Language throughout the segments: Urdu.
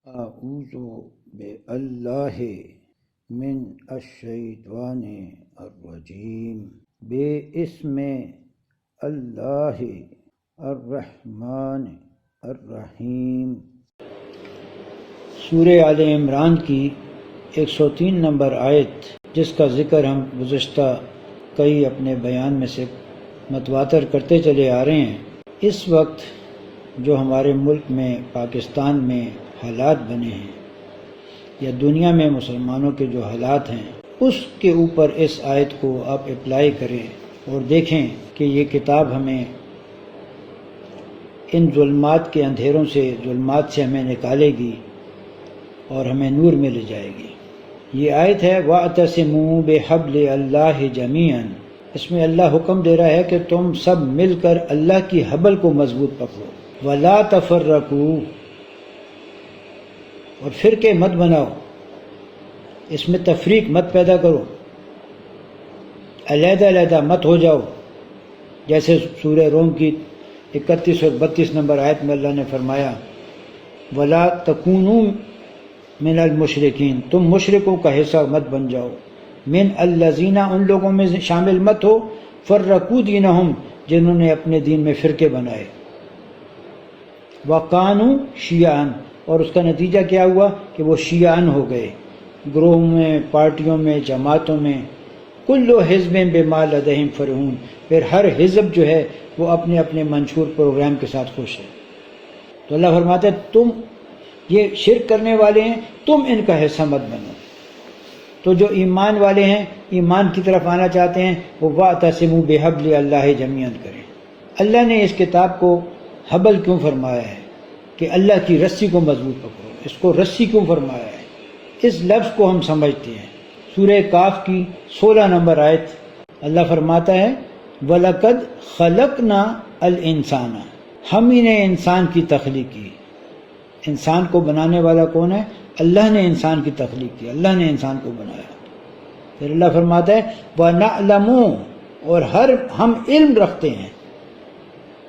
اعوذ باللہ من الشیطان الرجیم بسم اللہ الرحمن الرحیم۔ سورہ آل عمران کی 103 نمبر آیت، جس کا ذکر ہم گزشتہ کئی اپنے بیان میں سے متواتر کرتے چلے آ رہے ہیں۔ اس وقت جو ہمارے ملک میں پاکستان میں حالات بنے ہیں یا دنیا میں مسلمانوں کے جو حالات ہیں، اس کے اوپر اس آیت کو آپ اپلائی کریں اور دیکھیں کہ یہ کتاب ہمیں ان ظلمات کے اندھیروں سے، ظلمات سے ہمیں نکالے گی اور ہمیں نور میں لے جائے گی۔ یہ آیت ہے وَاعْتَصِمُوا بِحَبْلِ اللَّهِ جَمِيعًا۔ اس میں اللہ حکم دے رہا ہے کہ تم سب مل کر اللہ کی حبل کو مضبوط پکڑو۔ وَلَا تَفَرَّقُوا، اور فرقے مت بناؤ، اس میں تفریق مت پیدا کرو، علیحدہ علیحدہ مت ہو جاؤ، جیسے سورہ روم کی 31 اور 32 نمبر آیت میں اللہ نے فرمایا وَلَا تَكُونُوا مِنَ الْمُشْرِكِينَ، تم مشرکوں کا حصہ مت بن جاؤ، من الذین، ان لوگوں میں شامل مت ہو، فرقوا دینہم، جنہوں نے اپنے دین میں فرقے بنائے، وَقَانُوا شِیَعًا، اور اس کا نتیجہ کیا ہوا کہ وہ شیعان ہو گئے، گروہوں میں، پارٹیوں میں، جماعتوں میں۔ کُلُّ حِزْبٍ بِمَا لَدَیْہِمْ فَرِحُونَ، پھر ہر حزب جو ہے وہ اپنے اپنے منشور پروگرام کے ساتھ خوش ہے۔ تو اللہ فرماتا ہے تم یہ شرک کرنے والے ہیں، تم ان کا حصہ مت بنو۔ تو جو ایمان والے ہیں، ایمان کی طرف آنا چاہتے ہیں، وہ وَاعْتَصِمُوا بِحَبْلِ اللَّهِ جَمِيعًا کریں۔ اللہ نے اس کتاب کو حبل کیوں فرمایا ہے کہ اللہ کی رسی کو مضبوط پکڑو، اس کو رسی کیوں فرمایا ہے؟ اس لفظ کو ہم سمجھتے ہیں۔ سورہ کاف کی 16 نمبر آیت، اللہ فرماتا ہے وَلَقَدْ خَلَقْنَا الْإِنسَانَ، ہم ہی نے انسان کی تخلیق کی۔ انسان کو بنانے والا کون ہے؟ اللہ نے انسان کی تخلیق کی، اللہ نے انسان کو بنایا۔ پھر اللہ فرماتا ہے وَنَعْلَمُ، اور ہم علم رکھتے ہیں۔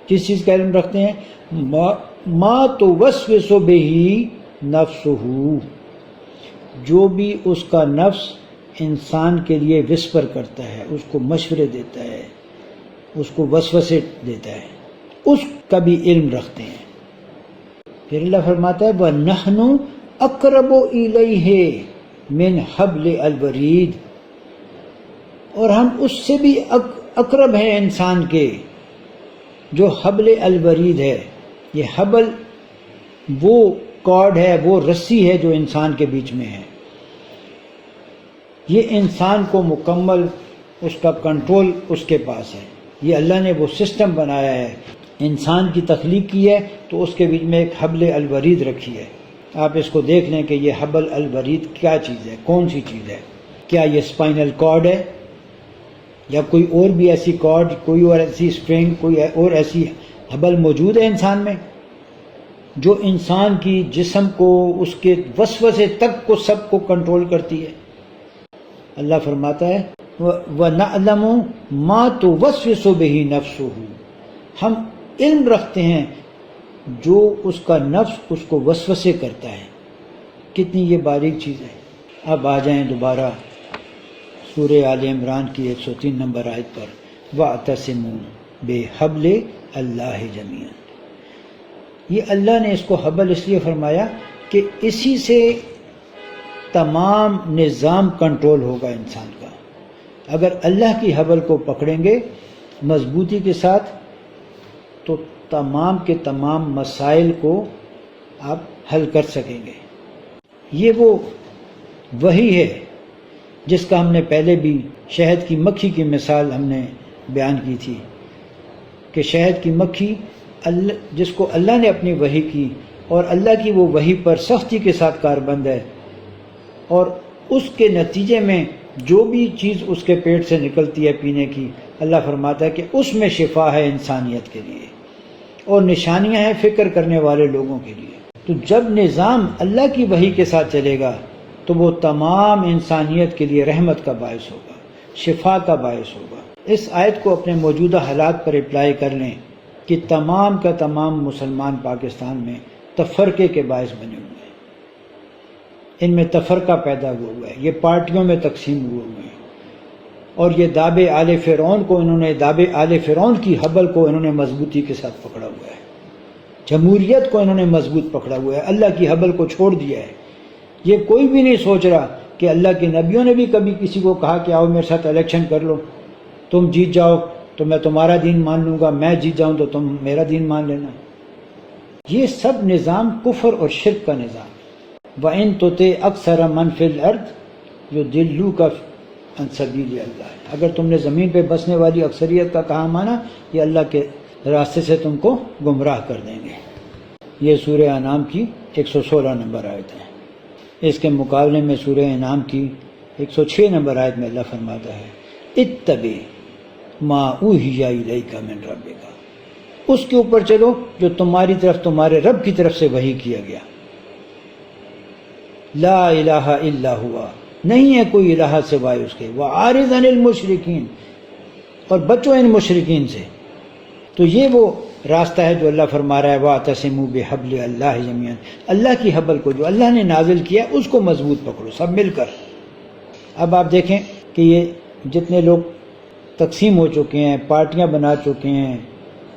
کس چیز کا علم رکھتے ہیں؟ مَا تُوَسْوِسُ بِهِ نَفْسُهُ، جو بھی اس کا نفس انسان کے لیے وسپر کرتا ہے، اس کو مشورے دیتا ہے، اس کو وسوسے دیتا ہے، اس کا بھی علم رکھتے ہیں۔ پھر اللہ فرماتا ہے وَنَحْنُ أَقْرَبُ إِلَيْهِ مِنْ حَبْلِ الْوَرِيدِ، اور ہم اس سے بھی اقرب ہیں انسان کے جو حبل الورید ہے۔ یہ حبل وہ کارڈ ہے، وہ رسی ہے جو انسان کے بیچ میں ہے۔ یہ انسان کو مکمل اس کا کنٹرول اس کے پاس ہے۔ یہ اللہ نے وہ سسٹم بنایا ہے، انسان کی تخلیق کی ہے تو اس کے بیچ میں ایک حبل الورید رکھی ہے۔ آپ اس کو دیکھ لیں کہ یہ حبل الورید کیا چیز ہے، کون سی چیز ہے؟ کیا یہ اسپائنل کارڈ ہے یا کوئی اور بھی ایسی کارڈ، کوئی اور ایسی اسٹرنگ، کوئی اور ایسی حبل موجود ہے انسان میں جو انسان کی جسم کو، اس کے وسوسے تک کو، سب کو کنٹرول کرتی ہے؟ اللہ فرماتا ہے وَنَعْلَمُ مَا تُوَسْوِسُ بِهِ نَفْسُهُ، ہم علم رکھتے ہیں جو اس کا نفس اس کو وسوسے کرتا ہے۔ کتنی یہ باریک چیز ہے۔ اب آ جائیں دوبارہ سورہ آل عمران کی 103 نمبر آیت پر وَاعْتَصِمُوا بِحَبْلِ اللَّهِ جَمِيعًا۔ یہ اللہ نے اس کو حبل اس لیے فرمایا کہ اسی سے تمام نظام کنٹرول ہوگا انسان کا۔ اگر اللہ کی حبل کو پکڑیں گے مضبوطی کے ساتھ تو تمام کے تمام مسائل کو آپ حل کر سکیں گے۔ یہ وہ وحی ہے جس کا ہم نے پہلے بھی شہد کی مکھی کی مثال ہم نے بیان کی تھی کہ شہد کی مکھی جس کو اللہ نے اپنی وحی کی، اور اللہ کی وہ وحی پر سختی کے ساتھ کاربند ہے، اور اس کے نتیجے میں جو بھی چیز اس کے پیٹ سے نکلتی ہے پینے کی، اللہ فرماتا ہے کہ اس میں شفا ہے انسانیت کے لیے اور نشانیاں ہیں فکر کرنے والے لوگوں کے لیے۔ تو جب نظام اللہ کی وحی کے ساتھ چلے گا تو وہ تمام انسانیت کے لیے رحمت کا باعث ہوگا، شفا کا باعث ہوگا۔ اس آیت کو اپنے موجودہ حالات پر اپلائی کر لیں کہ تمام کا تمام مسلمان پاکستان میں تفرقے کے باعث بنے ہوئے ہیں۔ ان میں تفرقہ پیدا ہوا ہے، یہ پارٹیوں میں تقسیم ہوئے ہیں، اور یہ داب آل فرعون کو داب آل فرعون کی حبل کو انہوں نے مضبوطی کے ساتھ پکڑا ہوا ہے، جمہوریت کو انہوں نے مضبوط پکڑا ہوا ہے، اللہ کی حبل کو چھوڑ دیا ہے۔ یہ کوئی بھی نہیں سوچ رہا کہ اللہ کے نبیوں نے بھی کبھی کسی کو کہا کہ آؤ میرے ساتھ الیکشن کر لو، تم جیت جاؤ تو میں تمہارا دین مان لوں گا، میں جیت جاؤں تو تم میرا دین مان لینا۔ یہ سب نظام کفر اور شرک کا نظام۔ وَإِن تُطِعْ أَكْثَرَ مَنْ فِي الْأَرْضِ يُضِلُّوكَ عَنْ سَبِيلِ اللَّهِ، اگر تم نے زمین پہ بسنے والی اکثریت کا کہا مانا، یہ اللہ کے راستے سے تم کو گمراہ کر دیں گے۔ یہ سورہ انعام کی 116 نمبر آیت ہے۔ اس کے مقابلے میں سورہ انعام کی 106 نمبر آیت میں اللہ فرماتا ہے اتبع ما اوحی الیک من ربک، اس کے اوپر چلو جو تمہاری طرف تمہارے رب کی طرف سے وحی کیا گیا۔ لا الہ الا ہوا، نہیں ہے کوئی الہ سوائے اس کے، وَأَعْرِضْ عَنِ الْمُشْرِكِينَ، اور بچو ان مشرکین سے۔ تو یہ وہ راستہ ہے جو اللہ فرما رہا ہے وَاعْتَصِمُوا بِحَبْلِ اللَّهِ جَمِيعًا، اللہ کی حبل کو جو اللہ نے نازل کیا اس کو مضبوط پکڑو سب مل کر۔ اب آپ دیکھیں کہ یہ جتنے لوگ تقسیم ہو چکے ہیں، پارٹیاں بنا چکے ہیں،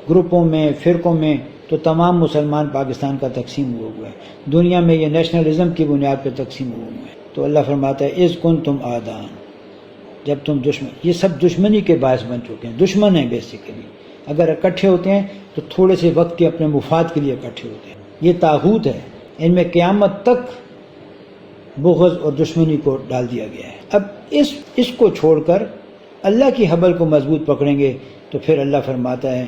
گروپوں میں، فرقوں میں، تو تمام مسلمان پاکستان کا تقسیم ہوا ہے، دنیا میں یہ نیشنلزم کی بنیاد پہ تقسیم ہوئے ہیں۔ تو اللہ فرماتا ہے اذ کنتم اعداء، جب تم دشمن، یہ سب دشمنی کے باعث بن چکے ہیں، دشمن ہیں بیسیکلی۔ اگر اکٹھے ہوتے ہیں تو تھوڑے سے وقت کے اپنے مفاد کے لیے اکٹھے ہوتے ہیں، یہ طاغوت ہے، ان میں قیامت تک بغض اور دشمنی کو ڈال دیا گیا ہے۔ اب اس کو چھوڑ کر اللہ کی حبل کو مضبوط پکڑیں گے تو پھر اللہ فرماتا ہے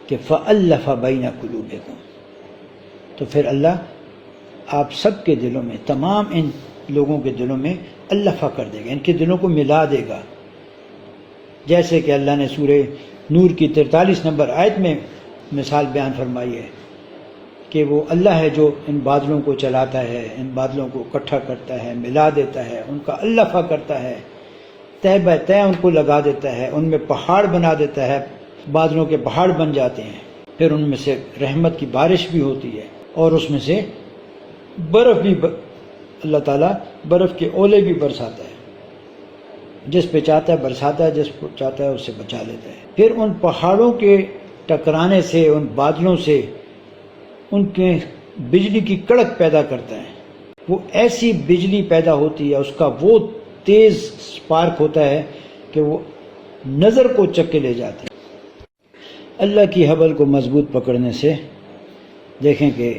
کہ فَأَلَّفَ بَيْنَ قُلُوبِكُمْ، تو پھر اللہ آپ سب کے دلوں میں، تمام ان لوگوں کے دلوں میں الفا کر دے گا، ان کے دلوں کو ملا دے گا، جیسے کہ اللہ نے سورہ نور کی 43 نمبر آیت میں مثال بیان فرمائی ہے کہ وہ اللہ ہے جو ان بادلوں کو چلاتا ہے، ان بادلوں کو اکٹھا کرتا ہے، ملا دیتا ہے، ان کا الفا کرتا ہے، تہ بہ تہ ان کو لگا دیتا ہے، ان میں پہاڑ بنا دیتا ہے، بادلوں کے پہاڑ بن جاتے ہیں، پھر ان میں سے رحمت کی بارش بھی ہوتی ہے، اور اس میں سے برف بھی اللہ تعالیٰ برف کے اولے بھی برساتا ہے، جس پہ چاہتا ہے برساتا ہے، جس پہ چاہتا ہے اسے بچا لیتا ہے۔ پھر ان پہاڑوں کے ٹکرانے سے، ان بادلوں سے ان کے بجلی کی کڑک پیدا کرتا ہے، وہ ایسی بجلی پیدا ہوتی ہے، اس کا وہ تیز سپارک ہوتا ہے کہ وہ نظر کو چکے لے جاتی ہے۔ اللہ کی حبل کو مضبوط پکڑنے سے دیکھیں کہ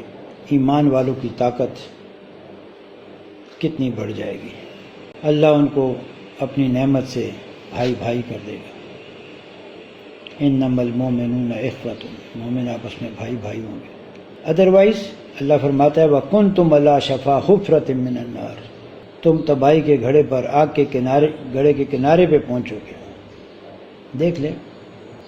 ایمان والوں کی طاقت کتنی بڑھ جائے گی، اللہ ان کو اپنی نعمت سے بھائی بھائی کر دے گا۔ انما المؤمنون اخوۃ، مومن آپس میں بھائی بھائی ہوں گے۔ ادروائز اللہ فرماتا ہے وَكُنْتُمْ عَلَىٰ شَفَا حُفْرَةٍ مِّنَ النَّارِ، تم تباہی کے گھڑے پر، آگ کے کنارے، گھڑے کے کنارے پہ پہنچو گے۔ دیکھ لیں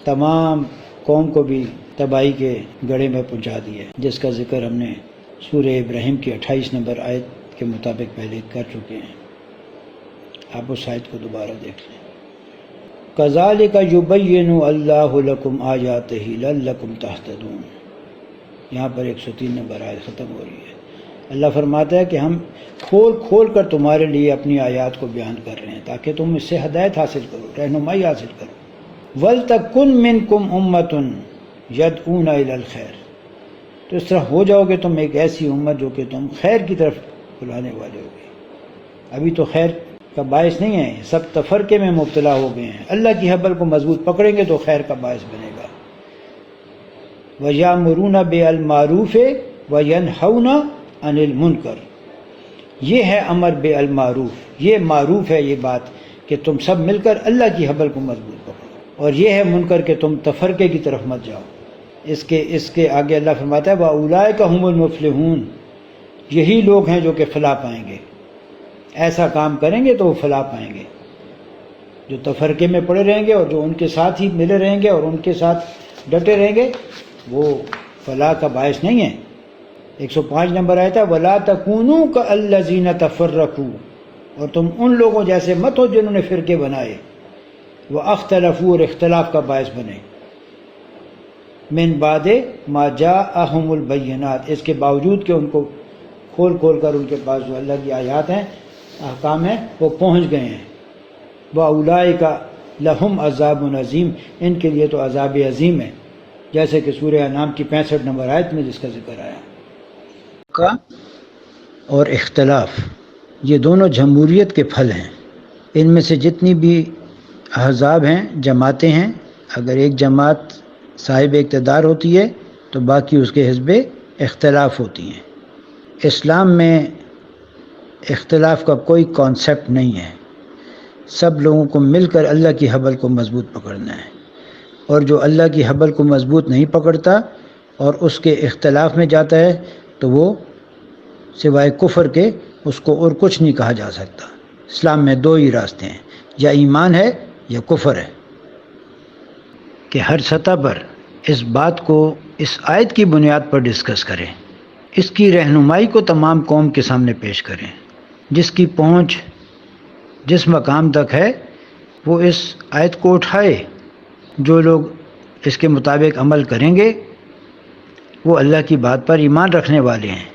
تمام قوم کو بھی تباہی کے گھڑے میں پہنچا دیا ہے، جس کا ذکر ہم نے سورہ ابراہیم کی 28 نمبر آیت کے مطابق پہلے کر چکے ہیں، آپ اس آیت کو دوبارہ دیکھ لیں۔ كَذَلِكَ يُبَيِّنُ اللَّهُ لَكُمْ آيَاتِهِ لَعَلَّكُمْ تَهْتَدُونَ، یہاں پر 103 نمبر آیت ختم ہو رہی ہے۔ اللہ فرماتا ہے کہ ہم کھول کھول کر تمہارے لیے اپنی آیات کو بیان کر رہے ہیں تاکہ تم اس سے ہدایت حاصل کرو، رہنمائی حاصل کرو۔ وَلْتَكُنْ مِنْكُمْ أُمَّةٌ يَدْعُونَ إِلَى الْخَيْرِ، تو اس طرح ہو جاؤ گے تم ایک ایسی امت جو کہ تم خیر کی طرف بلانے والے ہوگے۔ ابھی تو خیر کا باعث نہیں ہے، سب تفرقے میں مبتلا ہو گئے ہیں، اللہ کی حبل کو مضبوط پکڑیں گے تو خیر کا باعث بنے گا۔ وَيَأْمُرُونَ بِالْمَعْرُوفِ وَيَنْهَوْنَ عَنِ الْمُنْكَرِ، یہ ہے امر بالمعروف، یہ معروف ہے یہ بات کہ تم سب مل کر اللہ کی حبل کو مضبوط پکڑو، اور یہ ہے منکر کہ تم تفرقے کی طرف مت جاؤ۔ اس کے آگے اللہ فرماتا ہے وَأُولَٰئِكَ هُمُ الْمُفْلِحُونَ، یہی لوگ ہیں جو کہ فلاح پائیں گے، ایسا کام کریں گے تو وہ فلاح پائیں گے۔ جو تفرقے میں پڑے رہیں گے اور جو ان کے ساتھ ہی ملے رہیں گے اور ان کے ساتھ ڈٹے رہیں گے وہ فلاح کا باعث نہیں ہے۔ 105 نمبر آیا تھا وَلَا تَكُونُوا كَالَّذِينَ تَفَرَّقُوا، اور تم ان لوگوں جیسے مت ہو جنہوں نے فرقے بنائے، وَاخْتَلَفُوا، اور اختلاف کا باعث بنے، مِن بَعْدِ مَا جَاءَهُمُ الْبَيِّنَاتُ، اس کے باوجود کہ ان کو کھول کھول کر ان کے پاس جو اللہ کی آیات ہیں، احکام ہیں، وہ پہنچ گئے ہیں۔ وَأُولَٰئِکَ لَهُمْ عَذَابٌ عَظِیمٌ، ان کے لیے تو عذاب عظیم ہے، جیسے کہ سورہ انعام کی 65 نمبر آیت میں جس کا ذکر آیا۔ اور اختلاف، یہ دونوں جمہوریت کے پھل ہیں۔ ان میں سے جتنی بھی احزاب ہیں، جماعتیں ہیں، اگر ایک جماعت صاحب اقتدار ہوتی ہے تو باقی اس کے حزب اختلاف ہوتی ہیں۔ اسلام میں اختلاف کا کوئی کانسیپٹ نہیں ہے، سب لوگوں کو مل کر اللہ کی حبل کو مضبوط پکڑنا ہے، اور جو اللہ کی حبل کو مضبوط نہیں پکڑتا اور اس کے اختلاف میں جاتا ہے تو وہ سوائے کفر کے اس کو اور کچھ نہیں کہا جا سکتا۔ اسلام میں دو ہی راستے ہیں، یا ایمان ہے یا کفر ہے۔ کہ ہر سطح پر اس بات کو اس آیت کی بنیاد پر ڈسکس کریں، اس کی رہنمائی کو تمام قوم کے سامنے پیش کریں۔ جس کی پہنچ جس مقام تک ہے وہ اس آیت کو اٹھائے۔ جو لوگ اس کے مطابق عمل کریں گے وہ اللہ کی بات پر ایمان رکھنے والے ہیں،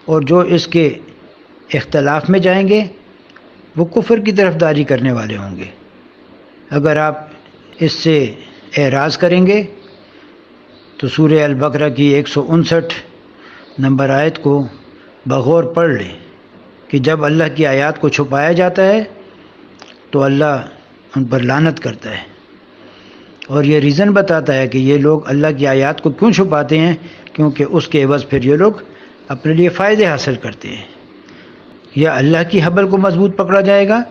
اور جو اس کے اختلاف میں جائیں گے وہ کفر کی طرفداری کرنے والے ہوں گے۔ اگر آپ اس سے اعراض کریں گے تو سورہ البقرہ کی 159 نمبر آیت کو بغور پڑھ لیں کہ جب اللہ کی آیات کو چھپایا جاتا ہے تو اللہ ان پر لعنت کرتا ہے، اور یہ ریزن بتاتا ہے کہ یہ لوگ اللہ کی آیات کو کیوں چھپاتے ہیں، کیونکہ اس کے عوض پھر یہ لوگ اپنے لیے فائدے حاصل کرتے ہیں۔ یا اللہ کی حبل کو مضبوط پکڑا جائے گا،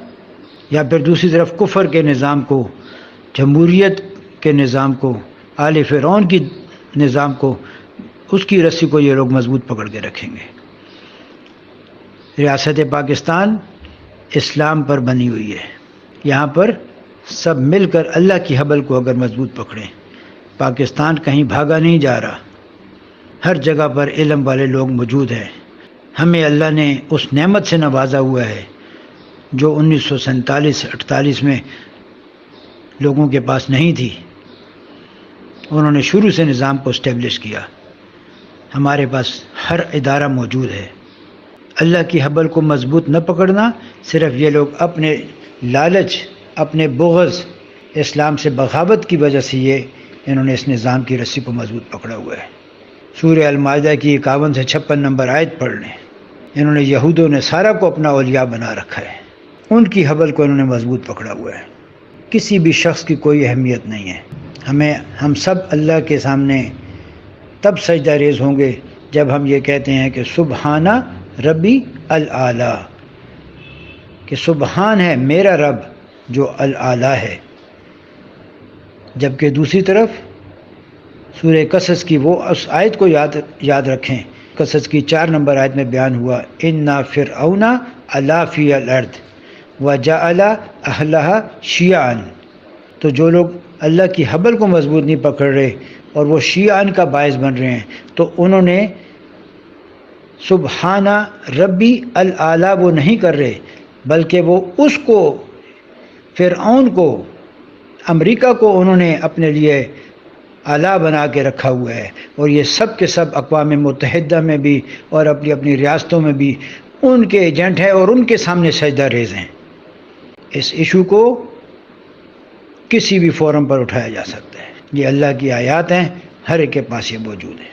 یا پھر دوسری طرف کفر کے نظام کو، جمہوریت کے نظام کو، آل فرعون کی نظام کو، اس کی رسی کو یہ لوگ مضبوط پکڑ کے رکھیں گے۔ ریاست پاکستان اسلام پر بنی ہوئی ہے، یہاں پر سب مل کر اللہ کی حبل کو اگر مضبوط پکڑیں، پاکستان کہیں بھاگا نہیں جا رہا، ہر جگہ پر علم والے لوگ موجود ہیں۔ ہمیں اللہ نے اس نعمت سے نوازا ہوا ہے جو 1947-48 میں لوگوں کے پاس نہیں تھی۔ انہوں نے شروع سے نظام کو اسٹیبلش کیا، ہمارے پاس ہر ادارہ موجود ہے۔ اللہ کی حبل کو مضبوط نہ پکڑنا، صرف یہ لوگ اپنے لالچ، اپنے بغض، اسلام سے بغاوت کی وجہ سے انہوں نے اس نظام کی رسی کو مضبوط پکڑا ہوا ہے۔ سورہ المائدہ کی 51 سے 56 نمبر آیت پڑھ لیں۔ انہوں نے یہود و نصارہ کو اپنا اولیاء بنا رکھا ہے، ان کی حبل کو انہوں نے مضبوط پکڑا ہوا ہے۔ کسی بھی شخص کی کوئی اہمیت نہیں ہے۔ ہم سب اللہ کے سامنے تب سجدہ ریز ہوں گے جب ہم یہ کہتے ہیں کہ سبحانہ ربی العالی، کہ سبحان ہے میرا رب جو العالی ہے۔ جبکہ دوسری طرف سورہ قصص کی وہ اس آیت کو یاد رکھیں، قصص کی 4 نمبر آیت میں بیان ہوا، اِنَّ فِرْعَوْنَ عَلَا فِی الْأَرْضِ وَجَعَلَ أَهْلَهَا شِیَعًا۔ تو جو لوگ اللہ کی حبل کو مضبوط نہیں پکڑ رہے اور وہ شیعان کا باعث بن رہے ہیں، تو انہوں نے سبحانہ ربی العالی وہ نہیں کر رہے، بلکہ وہ اس کو، فرعون کو، امریکہ کو انہوں نے اپنے لیے اعلیٰ بنا کے رکھا ہوا ہے، اور یہ سب کے سب اقوام متحدہ میں بھی اور اپنی اپنی ریاستوں میں بھی ان کے ایجنٹ ہیں اور ان کے سامنے سجدہ ریز ہیں۔ اس ایشو کو کسی بھی فورم پر اٹھایا جا سکتا ہے، یہ اللہ کی آیات ہیں، ہر ایک کے پاس یہ موجود ہے۔